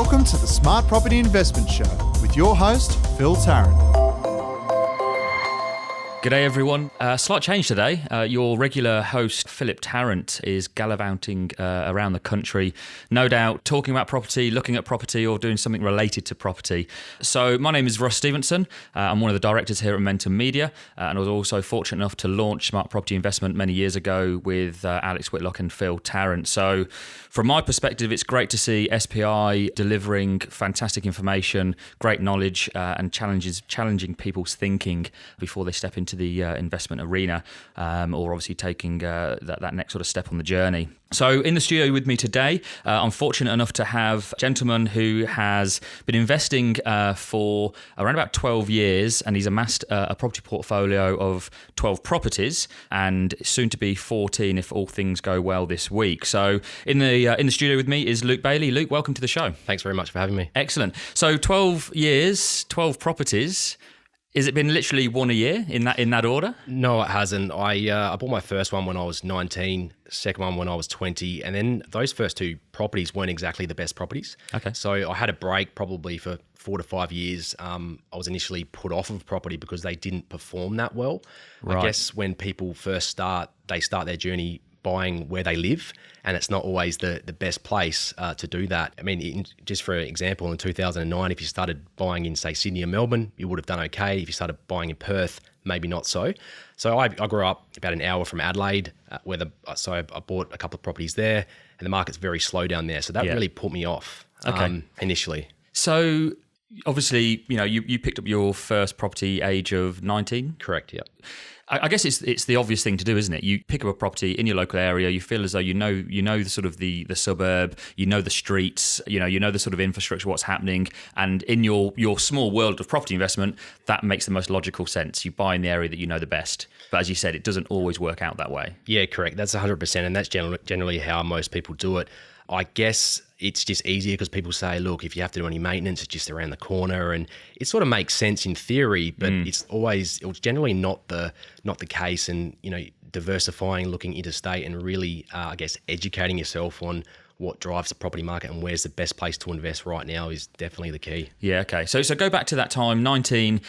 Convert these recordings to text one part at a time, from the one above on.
Welcome to the Smart Property Investment Show with your host, Phil Tarrant. G'day everyone. Slight change today. Your regular host, Philip Tarrant, is gallivanting around the country, no doubt talking about property, looking at property, or doing something related to property. So my name is Russ Stephenson. I'm one of the directors here at Momentum Media, and I was also fortunate enough to launch Smart Property Investment many years ago with Alex Whitlock and Phil Tarrant. So from my perspective, it's great to see SPI delivering fantastic information, great knowledge, and challenging people's thinking before they step into the investment arena, or obviously taking that next sort of step on the journey. So in the studio with me today, I'm fortunate enough to have a gentleman who has been investing for around about 12 years, and he's amassed a property portfolio of 12 properties, and soon to be 14 if all things go well this week. So in the studio with me is Luke Bailey. Luke, welcome to the show. Thanks very much for having me. Excellent. So 12 years, 12 properties. Has it been literally one a year in that order? No, it hasn't. I bought my first one when I was 19, second one when I was 20, and then those first two properties weren't exactly the best properties. Okay. So I had a break probably for 4 to 5 years. I was initially put off of property because they didn't perform that well. Right. I guess when people first start, they start their journey buying where they live, and it's not always the best place to do that. I mean, just for example, in 2009, if you started buying in, say, Sydney or Melbourne, you would have done okay. If you started buying in Perth, maybe not so. So I grew up about an hour from Adelaide, so I bought a couple of properties there, and the market's very slow down there. So that really put me off initially. So obviously, you picked up your first property age of 19? Correct, yeah. I guess it's the obvious thing to do, isn't it? You pick up a property in your local area. You feel as though you know the sort of the suburb, you know the streets, you know the sort of infrastructure, what's happening, and in your small world of property investment, that makes the most logical sense. You buy in the area that you know the best. But as you said, it doesn't always work out that way. Yeah, correct. That's 100%, and that's generally how most people do it. I guess it's just easier because people say, look, if you have to do any maintenance, it's just around the corner, and it sort of makes sense in theory, but it's generally not the case. And diversifying, looking interstate, and really, I guess, educating yourself on what drives the property market and where's the best place to invest right now is definitely the key. Yeah, okay. So go back to that time, 19,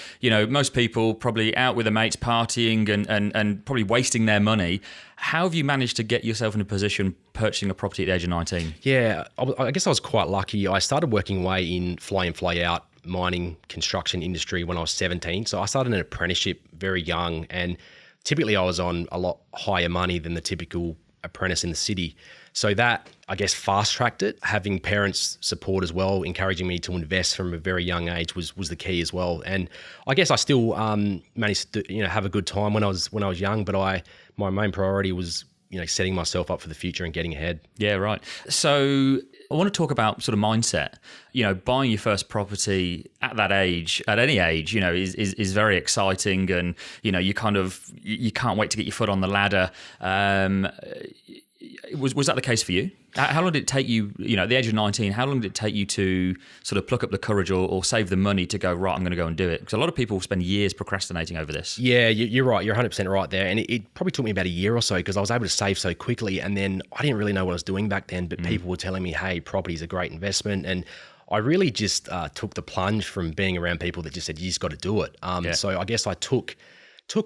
most people probably out with their mates partying and probably wasting their money. How have you managed to get yourself in a position purchasing a property at the age of 19? Yeah, I guess I was quite lucky. I started working away in fly in, fly out mining construction industry when I was 17. So I started an apprenticeship very young, and typically I was on a lot higher money than the typical apprentice in the city. So that, I guess, fast-tracked it. Having parents' support as well, encouraging me to invest from a very young age was the key as well. And I guess I still managed to have a good time when I was young, but my main priority was setting myself up for the future and getting ahead. Yeah, right. So I want to talk about sort of mindset. Buying your first property at that age, at any age, is very exciting, and you can't wait to get your foot on the ladder. Was that the case for you? How long did it take you, at the age of 19, how long did it take you to sort of pluck up the courage or save the money to go, right, I'm going to go and do it? Because a lot of people spend years procrastinating over this. Yeah, you're right. You're 100% right there. And it probably took me about a year or so because I was able to save so quickly. And then I didn't really know what I was doing back then, but people were telling me, hey, property is a great investment. And I really just took the plunge from being around people that just said, you just got to do it. So I guess I took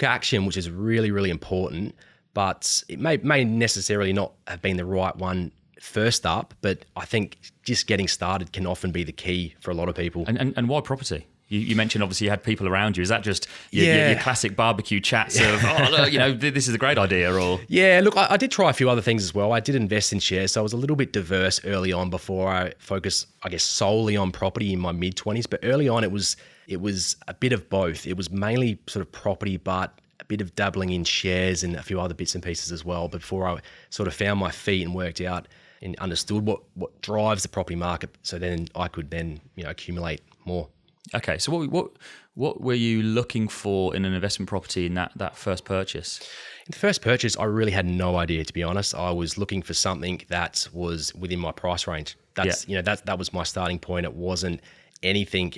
action, which is really, really important. But it may necessarily not have been the right one first up, but I think just getting started can often be the key for a lot of people. And why property? You mentioned obviously you had people around you. Is that just your classic barbecue chats of, look, this is a great idea? Or yeah, look, I did try a few other things as well. I did invest in shares, so I was a little bit diverse early on before I focused, I guess, solely on property in my mid-20s. But early on, it was a bit of both. It was mainly sort of property, but a bit of dabbling in shares and a few other bits and pieces as well before I sort of found my feet and worked out and understood what drives the property market. So then I could accumulate more. Okay, so what were you looking for in an investment property in that first purchase? In the first purchase, I really had no idea, to be honest. I was looking for something that was within my price range. That was my starting point. It wasn't anything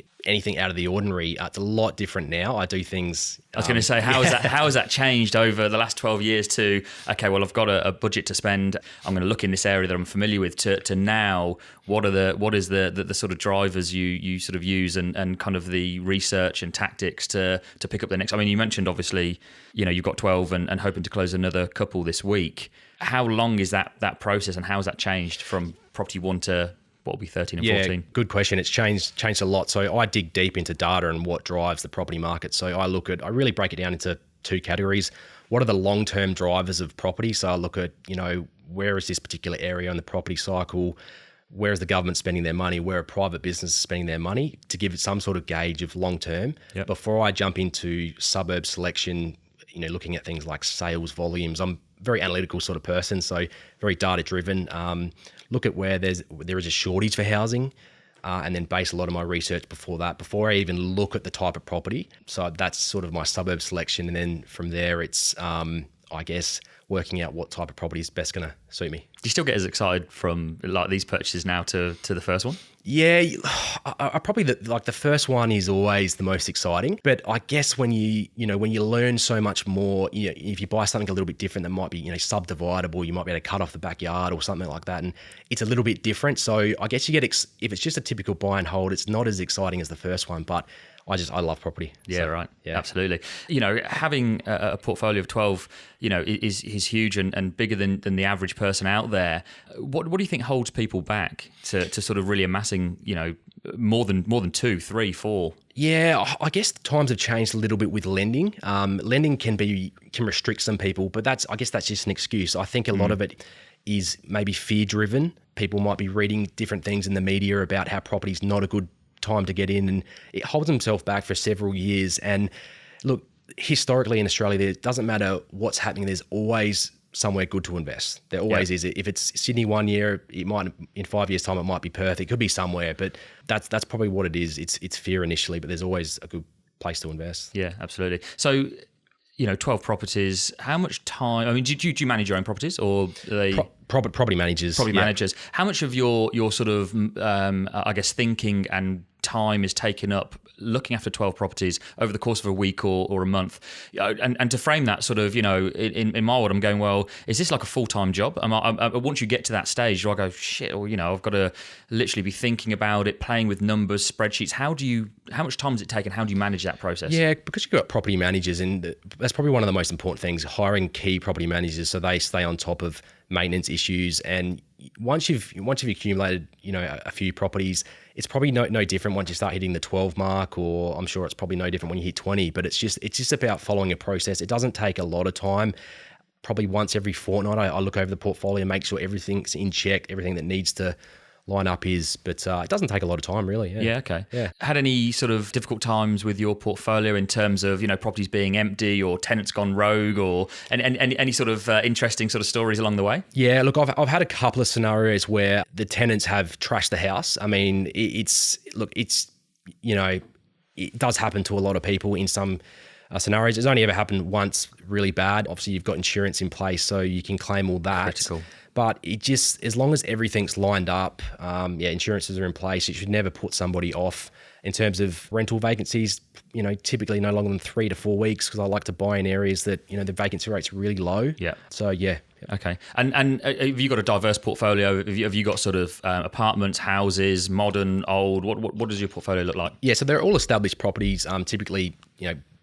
out of the ordinary. It's a lot different now. I do things. I was going to say, how has that changed over the last 12 years to, okay, well, I've got a budget to spend. I'm going to look in this area that I'm familiar with to now, what is the sort of drivers you sort of use and kind of the research and tactics to pick up the next. I mean, you mentioned obviously, you've got 12 and hoping to close another couple this week. How long is that process and how has that changed from property 1 to what will be 13 and 14? Yeah, good question. It's changed a lot. So I dig deep into data and what drives the property market. So I really break it down into 2 categories. What are the long-term drivers of property? So I look at, where is this particular area on the property cycle? Where is the government spending their money? Where are private businesses spending their money? To give it some sort of gauge of long-term. Yep. Before I jump into suburb selection, looking at things like sales volumes, I'm a very analytical sort of person, so very data-driven. Look at where there is a shortage for housing, and then base a lot of my research before I even look at the type of property. So that's sort of my suburb selection, and then from there it's I guess working out what type of property is best going to suit me. Do you still get as excited from like these purchases now to the first one? Yeah, I probably the first one is always the most exciting. But I guess when you learn so much more, if you buy something a little bit different that might be subdividable, you might be able to cut off the backyard or something like that, and it's a little bit different. So I guess you get if it's just a typical buy and hold, it's not as exciting as the first one, but I love property. Yeah, so, right. Yeah. Absolutely. Having a portfolio of 12, is huge and bigger than the average person out there. What do you think holds people back to sort of really amassing, more than 2, 3, 4? Yeah, I guess times have changed a little bit with lending. Lending can restrict some people, but I guess that's just an excuse. I think a lot of it is maybe fear driven. People might be reading different things in the media about how property's not a good time to get in, and it holds himself back for several years. And look, historically in Australia, it doesn't matter what's happening, there's always somewhere good to invest. There always is. If it's Sydney one year, it might, in 5 years' time, it might be Perth. It could be somewhere, but that's probably what it is. It's fear initially, but there's always a good place to invest. Yeah, absolutely. So 12 properties, how much time, I mean, do you manage your own properties or are they... Property managers. Property managers. How much of your sort of, I guess, thinking and time is taken up looking after 12 properties over the course of a week or a month? And to frame that sort of, in my world, I'm going, well, is this like a full-time job? Once you get to that stage, do I go, shit, or, I've got to literally be thinking about it, playing with numbers, spreadsheets. How much time does it take and how do you manage that process? Yeah, because you've got property managers, and that's probably one of the most important things, hiring key property managers so they stay on top of maintenance issues. And once you've accumulated, a few properties, it's probably no different once you start hitting the 12 mark, or I'm sure it's probably no different when you hit 20, but it's just about following a process. It doesn't take a lot of time. Probably once every fortnight, I look over the portfolio, make sure everything's in check, everything that needs to line up is, but it doesn't take a lot of time really. Yeah, okay. Yeah. Had any sort of difficult times with your portfolio in terms of, properties being empty or tenants gone rogue, or any sort of interesting sort of stories along the way? Yeah, look, I've had a couple of scenarios where the tenants have trashed the house. I mean, it does happen to a lot of people in some scenarios. It's only ever happened once really bad. Obviously, you've got insurance in place, so you can claim all that. Critical. But it just, as long as everything's lined up, insurances are in place, it should never put somebody off. In terms of rental vacancies, typically no longer than 3 to 4 weeks, because I like to buy in areas that, the vacancy rate's really low. Yeah. So, yeah. Okay. And have you got a diverse portfolio? Have you got sort of apartments, houses, modern, old? What does your portfolio look like? Yeah, so they're all established properties, typically,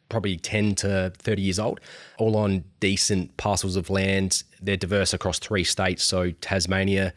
probably 10 to 30 years old, all on decent parcels of land. They're diverse across 3 states, so Tasmania,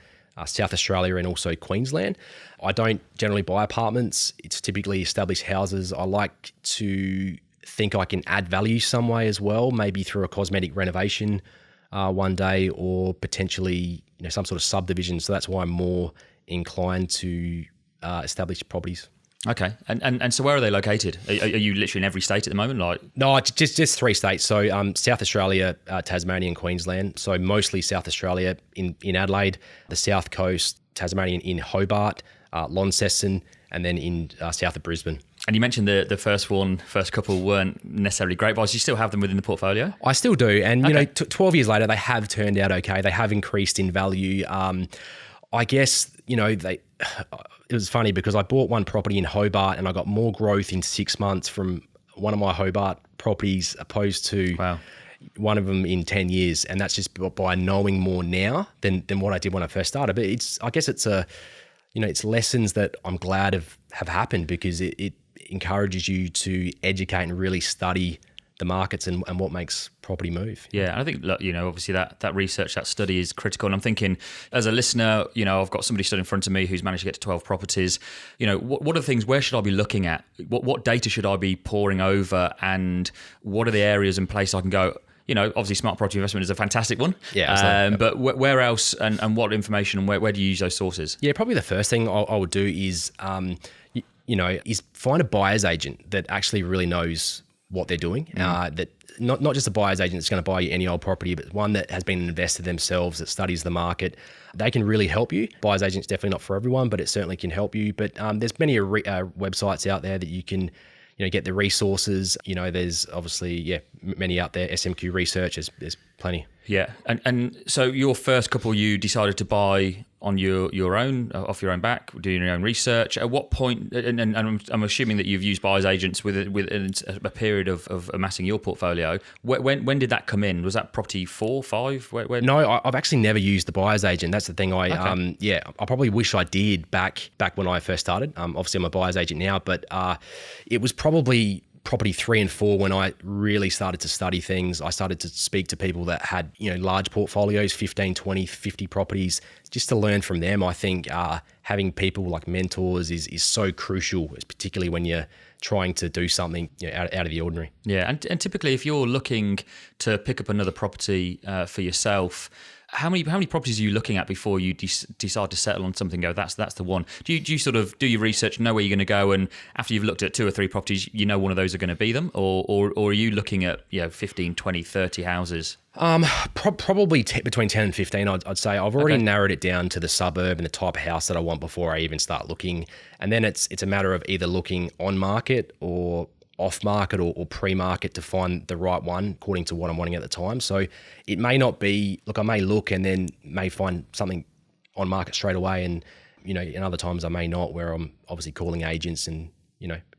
South Australia, and also Queensland. I don't generally buy apartments. It's typically established houses. I like to think I can add value some way as well, maybe through a cosmetic renovation one day, or potentially some sort of subdivision. So that's why I'm more inclined to establish properties. Okay, and so where are they located? Are you literally in every state at the moment? No, just 3 states. So South Australia, Tasmania, and Queensland. So mostly South Australia in Adelaide, the South Coast, Tasmania in Hobart, Launceston, and then in south of Brisbane. And you mentioned the first couple weren't necessarily great, but you still have them within the portfolio? I still do. And, 12 years later, they have turned out okay. They have increased in value. I guess, it was funny because I bought one property in Hobart and I got more growth in 6 months from one of my Hobart properties opposed to one of them in 10 years. And that's just by knowing more now than what I did when I first started. But I guess it's it's lessons that I'm glad have happened because it encourages you to educate and really study the markets and what makes property move. Yeah, and I think, obviously that research, that study is critical. And I'm thinking, as a listener, I've got somebody stood in front of me who's managed to get to 12 properties. What are the things, where should I be looking at? What data should I be poring over? And what are the areas and places I can go? Obviously smart property investment is a fantastic one. Yeah, absolutely. But where else and what information and where do you use those sources? Yeah, probably the first thing I would do is, is find a buyer's agent that actually really knows what they're doing. That not just a buyer's agent that's going to buy you any old property, but one that has been an investor themselves, that studies the market. They can really help you. Buyer's agent's definitely not for everyone, but it certainly can help you. But there's many websites out there that you can get the resources. There's obviously, many out there. SMQ Research, there's plenty. Yeah. And so your first couple you decided to buy on your own, off your own back, doing your own research. At what point, and I'm assuming that you've used buyer's agents with a period of amassing your portfolio. When did that come in? Was that property 4, 5? No, I've actually never used the buyer's agent. That's the thing. I probably wish I did back when I first started. Obviously I'm a buyer's agent now, but it was probably property 3 and 4 when I really started to study things. I started to speak to people that had large portfolios, 15, 20, 50 properties, just to learn from them. I think having people like mentors is so crucial, particularly when you're trying to do something out of the ordinary. Yeah, and typically if you're looking to pick up another property for yourself, how many properties are you looking at before you decide to settle on something? That's the one. Do you sort of do your research, know where you're going to go, and after you've looked at 2 or 3 properties, one of those are going to be them, or are you looking at 15, 20, 30 houses? Probably between 10 and 15, I'd say. I've already narrowed it down to the suburb and the type of house that I want before I even start looking, and then it's a matter of either looking on market or off market or pre-market to find the right one according to what I'm wanting at the time. So it may not be, I may look and then may find something on market straight away, and in other times I may not, where I'm obviously calling agents and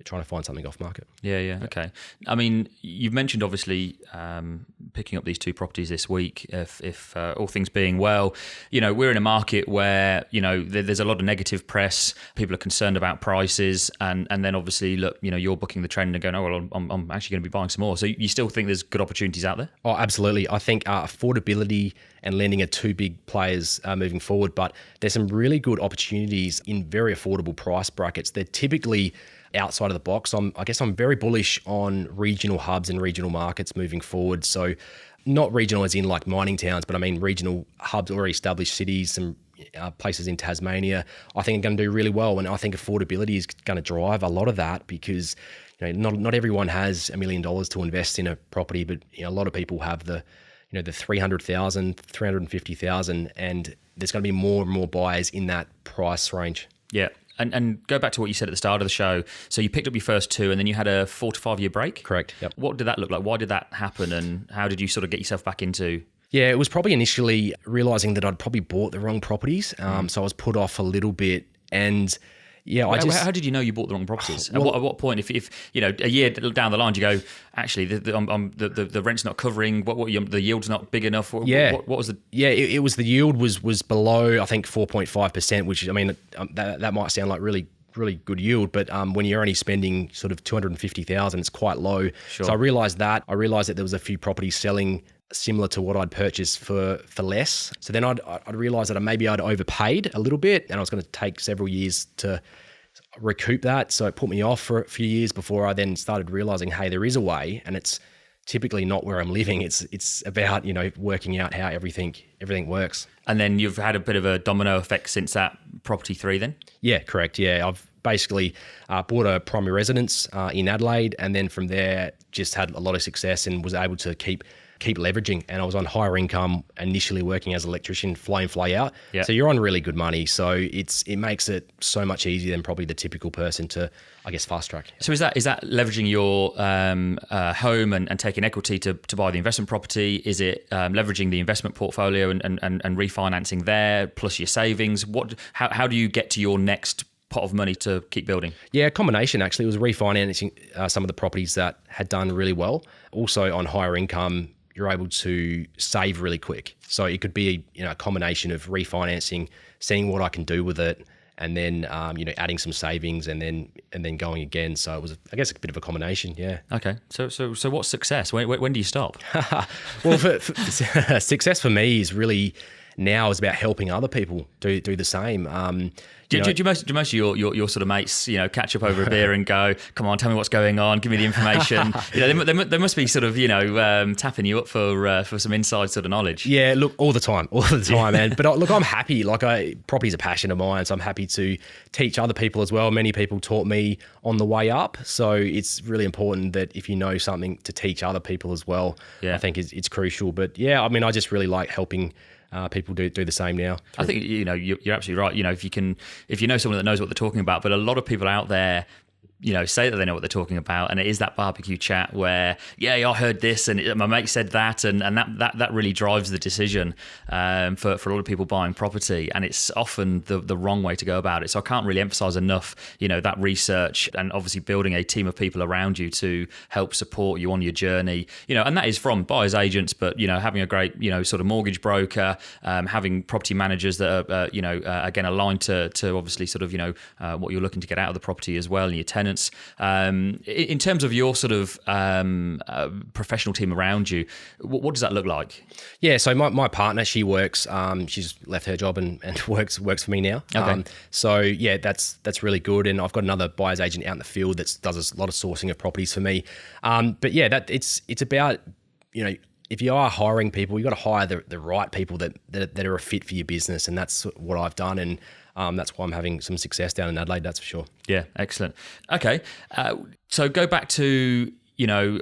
trying to find something off market. Yeah. Okay. I mean, you've mentioned obviously picking up these 2 properties this week. If all things being well, we're in a market where there's a lot of negative press. People are concerned about prices, and then obviously look, you're booking the trend and going, oh well, I'm actually going to be buying some more. So you still think there's good opportunities out there? Oh, absolutely. I think affordability and lending are 2 big players moving forward, but there's some really good opportunities in very affordable price brackets. They're typically outside of the box. I guess I'm very bullish on regional hubs and regional markets moving forward. So not regional as in like mining towns, but I mean regional hubs, already established cities, some places in Tasmania, I think are going to do really well. And I think affordability is going to drive a lot of that because not everyone has $1 million to invest in a property, but a lot of people have the 300,000, 350,000, and there's going to be more and more buyers in that price range. Yeah. And go back to what you said at the start of the show. So you picked up your first 2 and then you had a 4 to 5 year break? Correct. Yep. What did that look like? Why did that happen? And how did you sort of get yourself back into? Yeah, it was probably initially realizing that I'd probably bought the wrong properties. So I was put off a little bit. And how did you know you bought the wrong properties? Well, at what point, if a year down the line, you go, actually, the rent's not covering, the yield's not big enough? What was the? Yeah, it was the yield was below, I think 4.5%, which I mean that might sound like really good yield, but when you're only spending sort of 250,000, it's quite low. Sure. So I realized that there was a few properties selling similar to what I'd purchased for less. So then I'd realized that maybe I'd overpaid a little bit, and I was going to take several years to recoup that. So it put me off for a few years before I then started realizing, hey, there is a way, and it's typically not where I'm living. It's about working out how everything works. And then you've had a bit of a domino effect since that property 3 then? Yeah, correct. Yeah, I've basically bought a primary residence in Adelaide, and then from there just had a lot of success and was able to keep keep leveraging. And I was on higher income initially working as an electrician, fly in, fly out. Yeah. So you're on really good money. So it makes it so much easier than probably the typical person to, I guess, fast track. So is that leveraging your home and taking equity to buy the investment property? Is it leveraging the investment portfolio and refinancing there plus your savings? How do you get to your next pot of money to keep building? Yeah, a combination actually. It was refinancing some of the properties that had done really well. Also on higher income, you're able to save really quick. So it could be a combination of refinancing, seeing what I can do with it, and then adding some savings and then going again. So it was, I guess, a bit of a combination. Yeah. Okay. So what's success? When do you stop? Well, for success for me is really now is about helping other people do the same. Do most of your sort of mates, catch up over a beer and go, come on, tell me what's going on, give me the information. They must be sort of, tapping you up for some inside sort of knowledge. Yeah, look, all the time, man. But I'm happy. Property's a passion of mine, so I'm happy to teach other people as well. Many people taught me on the way up, so it's really important that if you know something, to teach other people as well. Yeah. I think it's crucial. But yeah, I mean, I just really like helping people do the same now. I think you're absolutely right. If you know someone that knows what they're talking about, but a lot of people out there, say that they know what they're talking about, and it is that barbecue chat where, I heard this and my mate said that, and that really drives the decision for a lot of people buying property, and it's often the wrong way to go about it. So I can't really emphasize enough, that research and obviously building a team of people around you to help support you on your journey, and that is from buyers agents, but having a great sort of mortgage broker, having property managers that are again aligned to obviously sort of what you're looking to get out of the property as well, and your tenants. In terms of your sort of professional team around you, what does that look like? Yeah, so my partner, she works. She's left her job and works for me now. Okay. So yeah, that's really good. And I've got another buyer's agent out in the field that does a lot of sourcing of properties for me. But yeah, it's about if you are hiring people, you got to hire the right people that are a fit for your business, and that's what I've done. And that's why I'm having some success down in Adelaide, that's for sure. Yeah, excellent. Okay, so go back to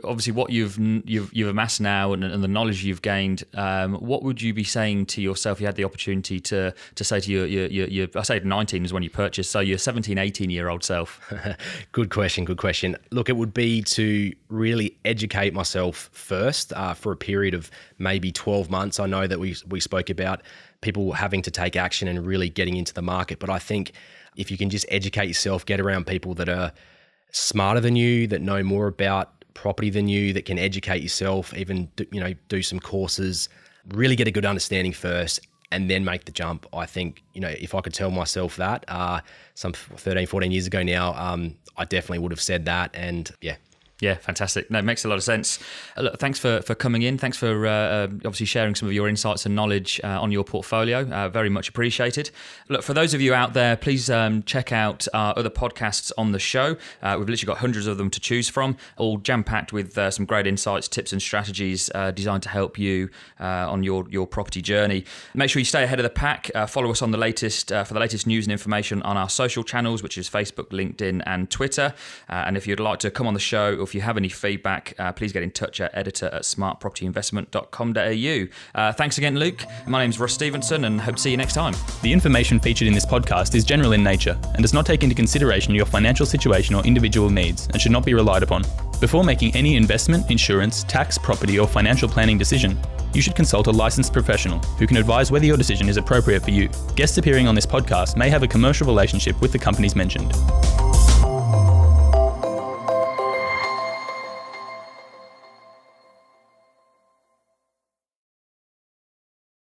obviously what you've amassed now and the knowledge you've gained. What would you be saying to yourself if you had the opportunity to say to your I say 19 is when you purchased, so your 17, 18-year-old self? Good question. Look, it would be to really educate myself first for a period of maybe 12 months. I know that we spoke about people having to take action and really getting into the market, but I think if you can just educate yourself, get around people that are smarter than you, that know more about property than you, that can educate yourself, even do some courses, really get a good understanding first and then make the jump. I think if I could tell myself that some 13, 14 years ago now, I definitely would have said that. And yeah, fantastic. No, it makes a lot of sense. Look, thanks for coming in. Thanks for obviously sharing some of your insights and knowledge on your portfolio. Very much appreciated. Look, for those of you out there, please check out our other podcasts on the show. We've literally got hundreds of them to choose from, all jam-packed with some great insights, tips and strategies designed to help you on your property journey. Make sure you stay ahead of the pack. Follow us on the latest for the latest news and information on our social channels, which is Facebook, LinkedIn and Twitter. And if you'd like to come on the show, or if you have any feedback, please get in touch at editor@smartpropertyinvestment.com.au. Thanks again, Luke. My name's Russ Stephenson, and hope to see you next time. The information featured in this podcast is general in nature and does not take into consideration your financial situation or individual needs and should not be relied upon. Before making any investment, insurance, tax, property, or financial planning decision, you should consult a licensed professional who can advise whether your decision is appropriate for you. Guests appearing on this podcast may have a commercial relationship with the companies mentioned.